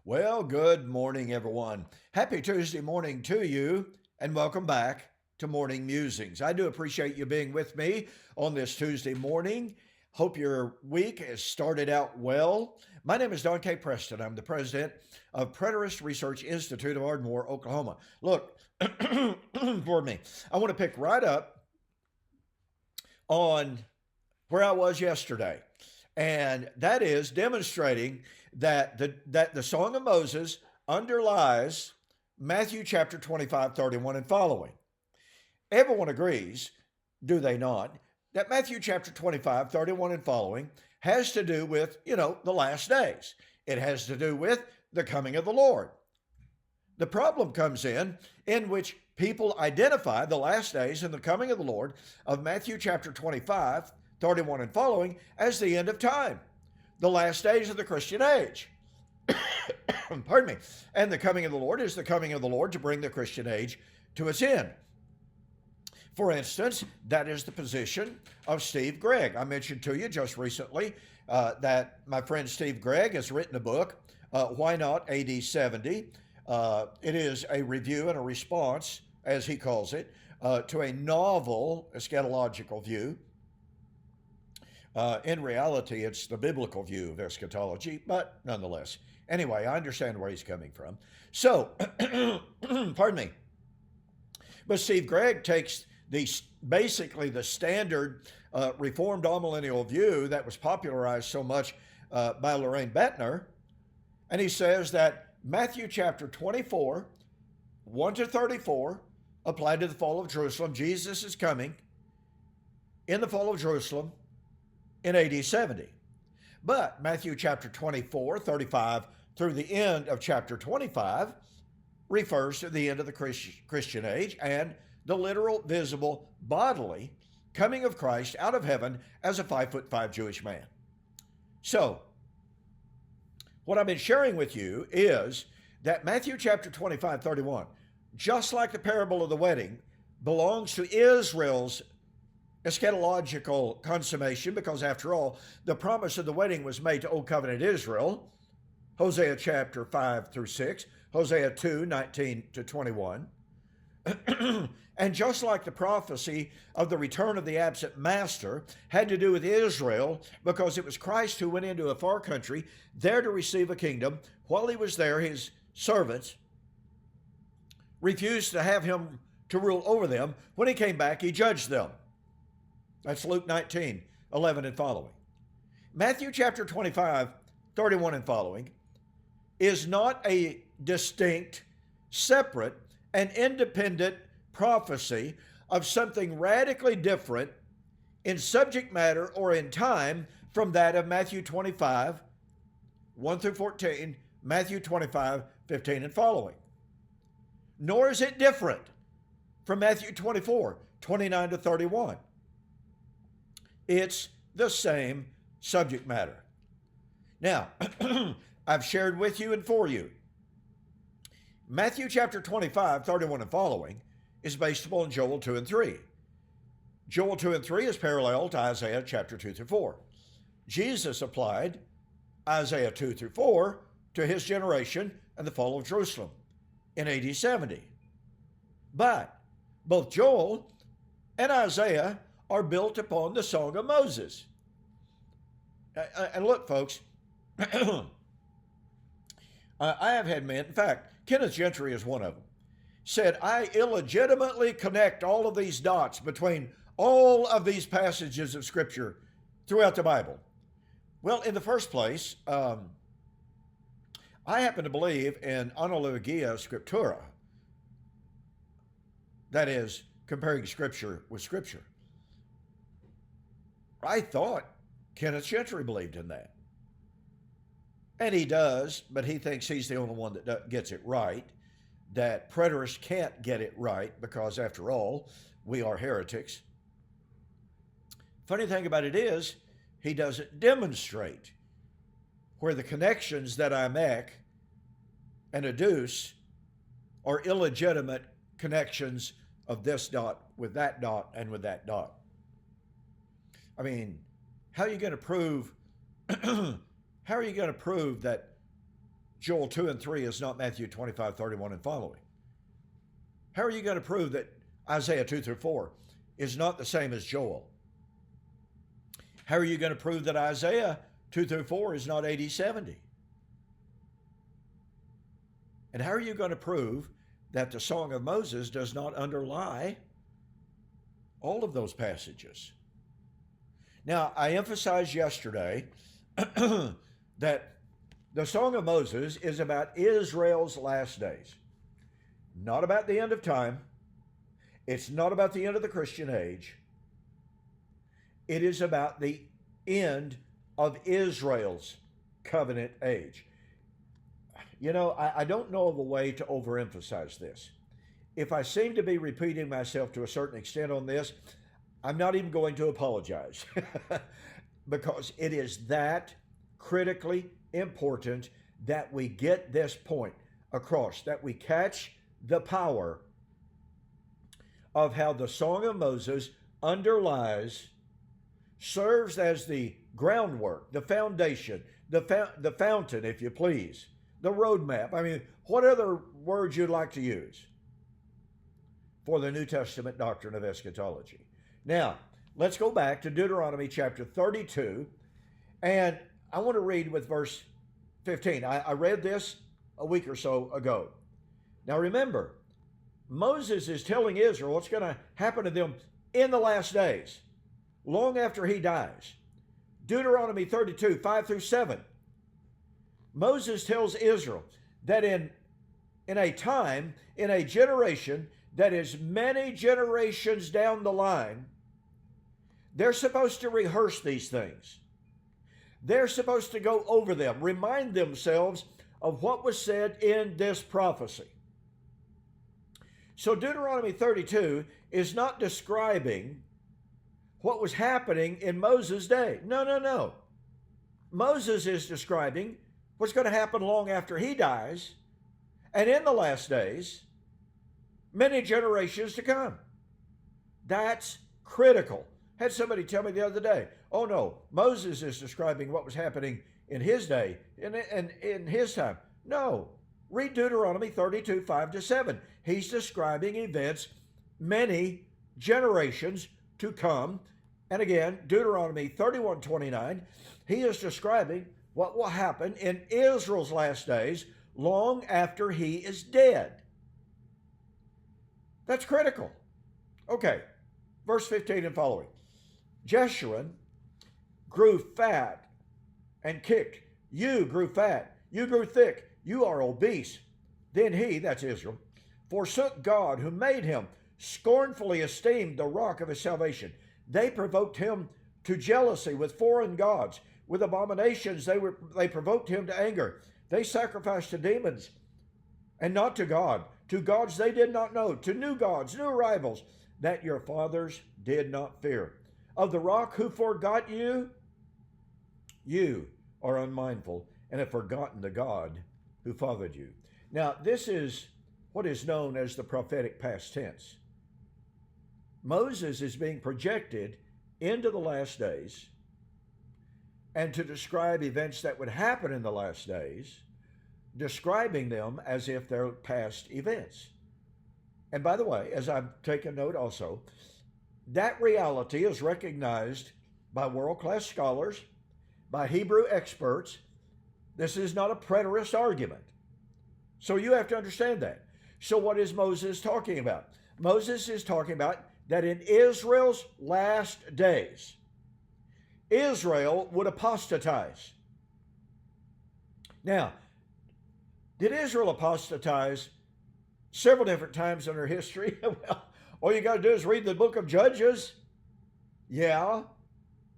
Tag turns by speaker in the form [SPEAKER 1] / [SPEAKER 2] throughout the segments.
[SPEAKER 1] Well, good morning, everyone. Happy Tuesday morning to you, and welcome back to Morning Musings. I do appreciate you being with me on this Tuesday morning. Hope your week has started out well. My name is Don K. Preston. I'm the president of Preterist Research Institute of Ardmore, Oklahoma. Look, pardon me, I want to pick right up on where I was yesterday, and that is demonstrating that the Song of Moses underlies Matthew chapter 25, 31, and following. Everyone agrees, do they not, that Matthew chapter 25, 31, and following has to do with, the last days. It has to do with the coming of the Lord. The problem comes in which people identify the last days and the coming of the Lord of Matthew chapter 25, 31, and following as the end of time, the last days of the Christian age. Pardon me. And the coming of the Lord is the coming of the Lord to bring the Christian age to its end. For instance, that is the position of Steve Gregg. I mentioned to you just recently that my friend Steve Gregg has written a book, Why Not AD 70? It is a review and a response, as he calls it, to a novel eschatological view. In reality, it's the biblical view of eschatology, but nonetheless. Anyway, I understand where he's coming from. So, pardon me. But Steve Gregg takes basically the standard Reformed amillennial view that was popularized so much by Lorraine Bettner, and he says that Matthew chapter 24, 1 to 34, applied to the fall of Jerusalem. Jesus is coming in the fall of Jerusalem in AD 70. But Matthew chapter 24, 35 through the end of chapter 25 refers to the end of the Christian age and the literal, visible, bodily coming of Christ out of heaven as a 5'5" Jewish man. So, what I've been sharing with you is that Matthew chapter 25, 31, just like the parable of the wedding, belongs to Israel's eschatological consummation, because after all, the promise of the wedding was made to Old Covenant Israel, Hosea chapter 5 through 6, Hosea 2, 19 to 21. And just like the prophecy of the return of the absent master had to do with Israel, because it was Christ who went into a far country there to receive a kingdom. While he was there, his servants refused to have him to rule over them. When he came back, he judged them. That's Luke 19, 11 and following. Matthew chapter 25, 31 and following is not a distinct, separate, and independent prophecy of something radically different in subject matter or in time from that of Matthew 25, 1 through 14, Matthew 25, 15 and following. Nor is it different from Matthew 24, 29 to 31. It's the same subject matter. Now, I've shared with you and for you, Matthew chapter 25, 31 and following is based upon Joel 2 and 3. Joel 2 and 3 is parallel to Isaiah chapter 2 through 4. Jesus applied Isaiah 2 through 4 to his generation and the fall of Jerusalem in AD 70. But both Joel and Isaiah are built upon the Song of Moses. And look, folks, I have had men, in fact, Kenneth Gentry is one of them, said, I illegitimately connect all of these dots between all of these passages of Scripture throughout the Bible. Well, in the first place, I happen to believe in analogia scriptura, that is, comparing Scripture with Scripture. I thought Kenneth Gentry believed in that. And he does, but he thinks he's the only one that gets it right, that preterists can't get it right because, after all, we are heretics. Funny thing about it is, he doesn't demonstrate where the connections that I make and adduce are illegitimate connections of this dot with that dot and with that dot. I mean, how are you going to prove how are you going to prove that Joel 2 and 3 is not Matthew 25, 31 and following? How are you going to prove that Isaiah 2 through 4 is not the same as Joel? How are you going to prove that Isaiah 2 through 4 is not AD 70? And how are you going to prove that the Song of Moses does not underlie all of those passages? Now, I emphasized yesterday that the Song of Moses is about Israel's last days, not about the end of time. It's not about the end of the Christian age. It is about the end of Israel's covenant age. You know, I don't know of a way to overemphasize this. If I seem to be repeating myself to a certain extent on this, I'm not even going to apologize because it is that critically important that we get this point across, that we catch the power of how the Song of Moses underlies, serves as the groundwork, the foundation, the fountain, if you please, the roadmap. I mean, what other words you'd like to use for the New Testament doctrine of eschatology? Now, let's go back to Deuteronomy chapter 32, and I want to read with verse 15. I read this a week or so ago. Now remember, Moses is telling Israel what's going to happen to them in the last days, long after he dies. Deuteronomy 32, 5 through 7. Moses tells Israel that in a time, in a generation that is many generations down the line, they're supposed to rehearse these things. They're supposed to go over them, remind themselves of what was said in this prophecy. So Deuteronomy 32 is not describing what was happening in Moses' day. No. Moses is describing what's going to happen long after he dies and in the last days, many generations to come. That's critical. Had somebody tell me the other day, oh no, Moses is describing what was happening in his day, in his time. No, read Deuteronomy 32, 5 to 7. He's describing events many generations to come. And again, Deuteronomy 31, 29, he is describing what will happen in Israel's last days long after he is dead. That's critical. Okay, verse 15 and following. Jeshurun grew fat and kicked. You grew fat. You grew thick. You are obese. Then he, that's Israel, forsook God who made him, scornfully esteemed the rock of his salvation. They provoked him to jealousy with foreign gods. With abominations they provoked him to anger. They sacrificed to demons and not to God, to gods they did not know, to new gods, new rivals, that your fathers did not fear. Of the rock who forgot you, you are unmindful and have forgotten the God who fathered you. Now, this is what is known as the prophetic past tense. Moses is being projected into the last days and to describe events that would happen in the last days, describing them as if they're past events. And by the way, as I've taken note also, that reality is recognized by world-class scholars, by Hebrew experts. This is not a preterist argument. So you have to understand that. So what is Moses talking about? Moses is talking about that in Israel's last days, Israel would apostatize. Now, did Israel apostatize several different times in their history? Well, all you got to do is read the book of Judges. Yeah.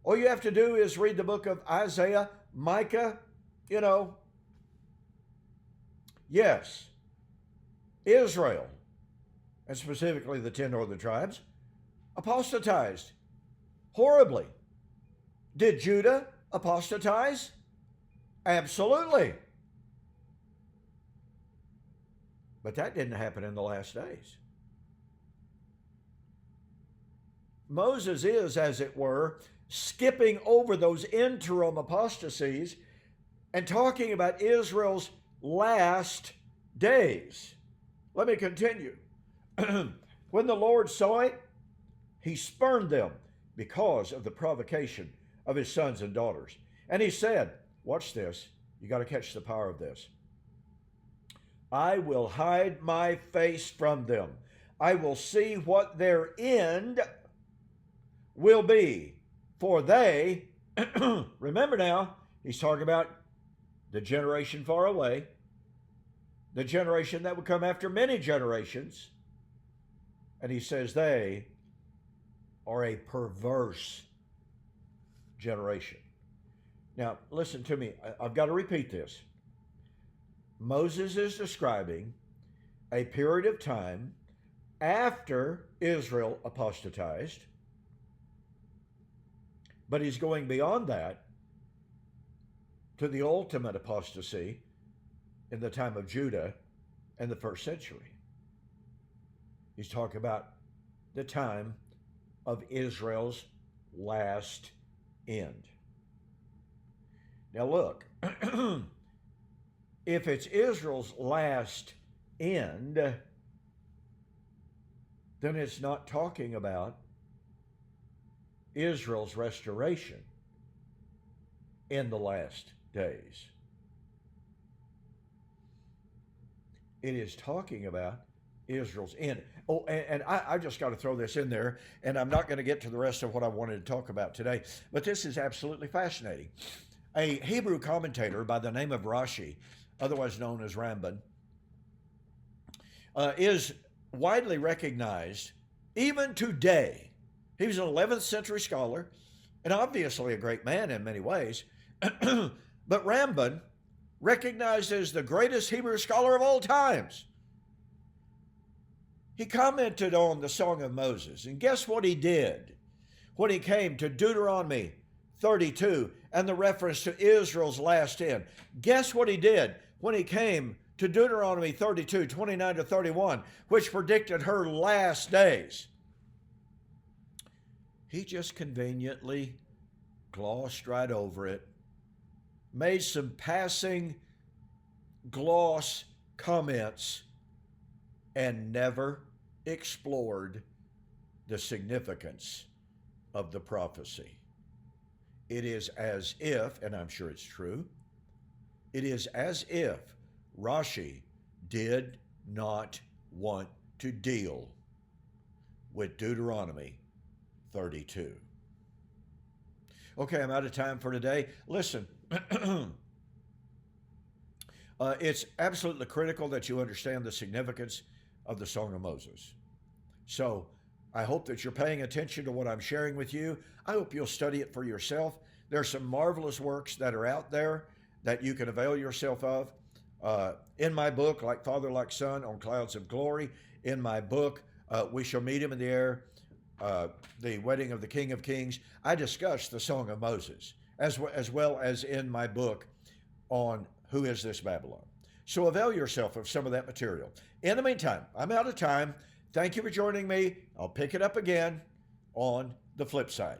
[SPEAKER 1] All you have to do is read the book of Isaiah, Micah, Yes, Israel, and specifically the 10 northern tribes, apostatized horribly. Did Judah apostatize? Absolutely. But that didn't happen in the last days. Moses is, as it were, skipping over those interim apostasies and talking about Israel's last days. Let me continue. When the Lord saw it, he spurned them because of the provocation of his sons and daughters. And he said, watch this, you got to catch the power of this. I will hide my face from them. I will see what their end will be. For they, remember now, he's talking about the generation far away, the generation that would come after many generations. And he says they are a perverse generation. Now, listen to me. I've got to repeat this. Moses is describing a period of time after Israel apostatized, but he's going beyond that to the ultimate apostasy in the time of Judah and the first century. He's talking about the time of Israel's last end. Now look, if it's Israel's last end, then it's not talking about Israel's restoration in the last days. It is talking about Israel's end. Oh, and I just got to throw this in there, and I'm not going to get to the rest of what I wanted to talk about today, but this is absolutely fascinating. A Hebrew commentator by the name of Rashi, otherwise known as Ramban, is widely recognized even today. He was an 11th century scholar and obviously a great man in many ways, but Ramban, recognized as the greatest Hebrew scholar of all times, he commented on the Song of Moses, and guess what he did when he came to Deuteronomy 32 and the reference to Israel's last end? Guess what he did when he came to Deuteronomy 32, 29 to 31, which predicted her last days? He just conveniently glossed right over it, made some passing gloss comments, and never explored the significance of the prophecy. It is as if, and I'm sure it's true, it is as if Rashi did not want to deal with Deuteronomy 32. Okay, I'm out of time for today. Listen, it's absolutely critical that you understand the significance of the Song of Moses. So I hope that you're paying attention to what I'm sharing with you. I hope you'll study it for yourself. There's some marvelous works that are out there that you can avail yourself of. In my book, Like Father, Like Son, on Clouds of Glory, in my book, We Shall Meet Him in the Air, The Wedding of the King of Kings, I discuss the Song of Moses, as well as in my book on Who Is This Babylon? So avail yourself of some of that material. In the meantime, I'm out of time. Thank you for joining me. I'll pick it up again on the flip side.